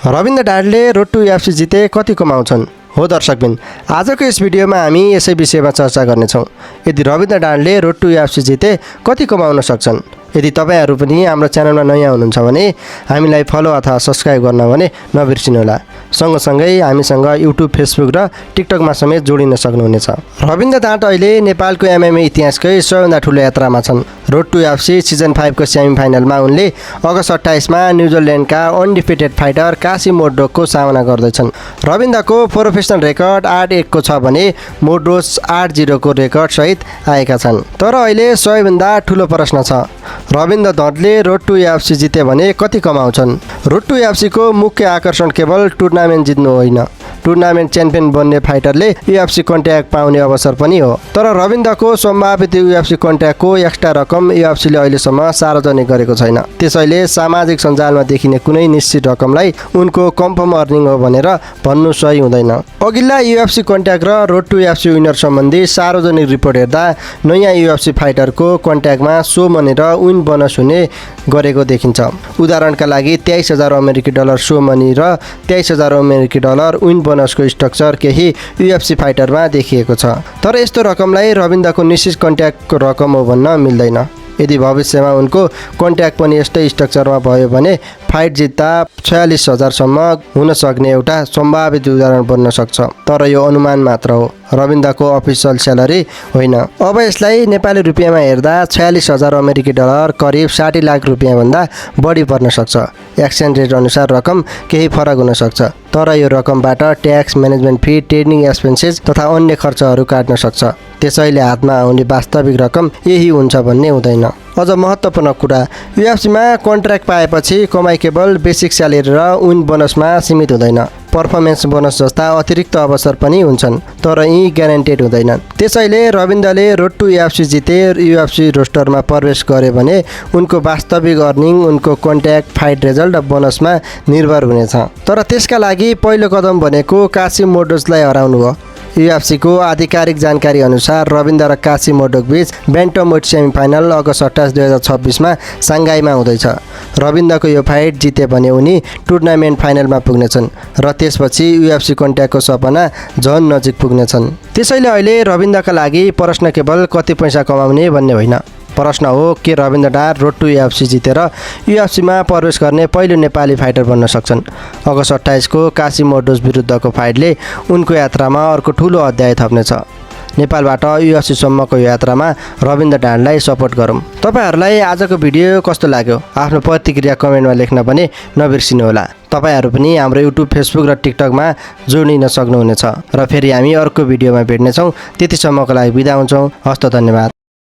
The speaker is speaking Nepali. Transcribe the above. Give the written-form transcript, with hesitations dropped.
रविन्द्र ढाडले रोड टु UFC जिते कति कमाउँछन्? हो दर्शकबिन, आजको यस भिडियोमा हामी यसै विषयमा चर्चा गर्नेछौँ। यदि रविन्द्र ढाडले रोड टु UFC जिते कति कमाउन सक्छन्? यदि तपाईहरू पनि हाम्रो च्यानलमा नयाँ हुनुहुन्छ भने हामीलाई फलो अथवा सब्स्क्राइब गर्न भने नबिर्सिनुहोला। सँगसँगै हामीसँग युट्युब, फेसबुक र टिकटकमा समेत जोडिन सक्नुहुनेछ। रविन्द्र ढाड अहिले नेपालको MMA इतिहासकै सबैभन्दा ठुलो यात्रामा छन्। रोड टु UFC सिजन 5 को सेमिफाइनलमा उनले अगस्त 28 मा न्युजिल्यान्डका अनडिफिटेड फाइटर कासी मोडरोगको सामना गर्दैछन्। रविन्द्रको प्रोफेसनल रेकर्ड 8-1 को छ भने मोडरोग 8-0 को रेकर्ड सहित आएका छन्। तर अहिले सबैभन्दा ठुलो प्रश्न छ, रविन्द्र ढाडले रोड टु UFC जिते भने कति कमाउँछन्? रोड टु UFC को मुख्य आकर्षण केवल टुर्नामेन्ट जित्नु होइन, टुर्नामेन्ट च्याम्पियन बन्ने फाइटरले UFC कन्ट्र्याक्ट पाउने अवसर पनि हो। तर रविन्द्रको सम्भावित UFC कन्ट्र्याक्टको एक्स्ट्रा रकम UFC ले अहिलेसम्म सार्वजनिक गरेको छैन। त्यसैले सामाजिक सञ्जालमा देखिने कुनै निश्चित रकमलाई उनको कन्फर्म अर्निङ हो भनेर भन्नु सही हुँदैन। अघिल्ला UFC कन्ट्र्याक्ट र रोड टु UFC विनर सम्बन्धी सार्वजनिक रिपोर्ट हेर्दा नयाँ UFC फाइटरको कन्ट्र्याक्टमा सो मनी र विन बोनस हुने गरेको देखिन्छ। उदाहरणका लागि $23,000 सो मनी र $23,000 विन बोनसको स्ट्रक्चर केही UFC फाइटरमा देखिएको छ। तर यस्तो रकमलाई रविन्द्रको निश्चित कन्ट्र्याक्टको रकम हो भन्न मिल्दैन। यदि भविष्यमा उनको कन्ट्र्याक्ट पनि यस्तै स्ट्रक्चरमा भयो भने फाइट जित्दा 46,000 सम्म हुन सक्ने एउटा सम्भावित उदाहरण बन्न सक्छ। तर यो अनुमान मात्र हो, रविन्द्रको अफिसियल स्यालेरी होइन। अब यसलाई नेपाली रुपियाँमा हेर्दा $46,000 करिब 60 लाख रुपियाँभन्दा बढी पर्न सक्छ। एक्सचेन्ज रेट अनुसार रकम केही फरक हुन सक्छ, तर यो रकमबाट tax, management fee, training expenses तथा अन्य खर्चहरू काट्न सक्छ। त्यसैले हातमा आउने वास्तविक रकम यही हुन्छ भन्ने हुँदैन। अझ महत्त्वपूर्ण कुरा, UFCमा कन्ट्र्याक्ट पाएपछि कमाइ केवल बेसिक स्यालेरी र विन बोनसमा सीमित हुँदैन। पर्फर्मेन्स बोनस जस्ता अतिरिक्त अवसर पनि हुन्छन्, तर यी ग्यारेन्टेड हुँदैनन्। त्यसैले रविन्द्रले रोड टु UFC जिते UFC रोस्टरमा प्रवेश गरे भने उनको वास्तविक अर्निङ उनको कन्ट्र्याक्ट, फाइट रिजल्ट र बोनसमा निर्भर हुनेछ। तर त्यसका लागि पहिलो कदम भनेको कासी मोडरोगलाई हराउनु हो। UFC को आधिकारिक जानकारी अनुसार रविन्द्र र कासी मोडरोग बीच ब्यान्टमवेट सेमिफाइनल अगस्त 28, 2026 मा साङ्घाईमा हुँदैछ। रविन्द्रको यो फाइट जिते भने उनी टुर्नामेन्ट फाइनलमा पुग्नेछन् र त्यसपछि UFC कन्ट्र्याक्टको सपना झन् नजिक पुग्नेछन्। त्यसैले अहिले रविन्द्रका लागि प्रश्न केवल कति पैसा कमाउने भन्ने होइन, प्रश्न हो के रविन्द्र ढाड रोड टु UFC जितेर UFCमा प्रवेश गर्ने पहिलो नेपाली फाइटर बन्न सक्छन्। अगस्त 28 को कासी मोडरोग विरुद्धको फाइटले उनको यात्रामा अर्को ठुलो अध्याय थप्नेछ। नेपालबाट UFC सम्मको यात्रामा रविन्द्र ढाडलाई सपोर्ट गरौँ। तपाईहरूलाई आजको भिडियो कस्तो लाग्यो? आफ्नो प्रतिक्रिया कमेन्टमा लेख्न पनि नबिर्सिनुहोला। तपाईहरू पनि हाम्रो युट्युब, फेसबुक र टिकटकमा जोडिन सक्नुहुनेछ। र फेरि हामी अर्को भिडियोमा भेट्नेछौँ। त्यतिसम्मको लागि बिदा हुन्छौँ। हस्त, धन्यवाद।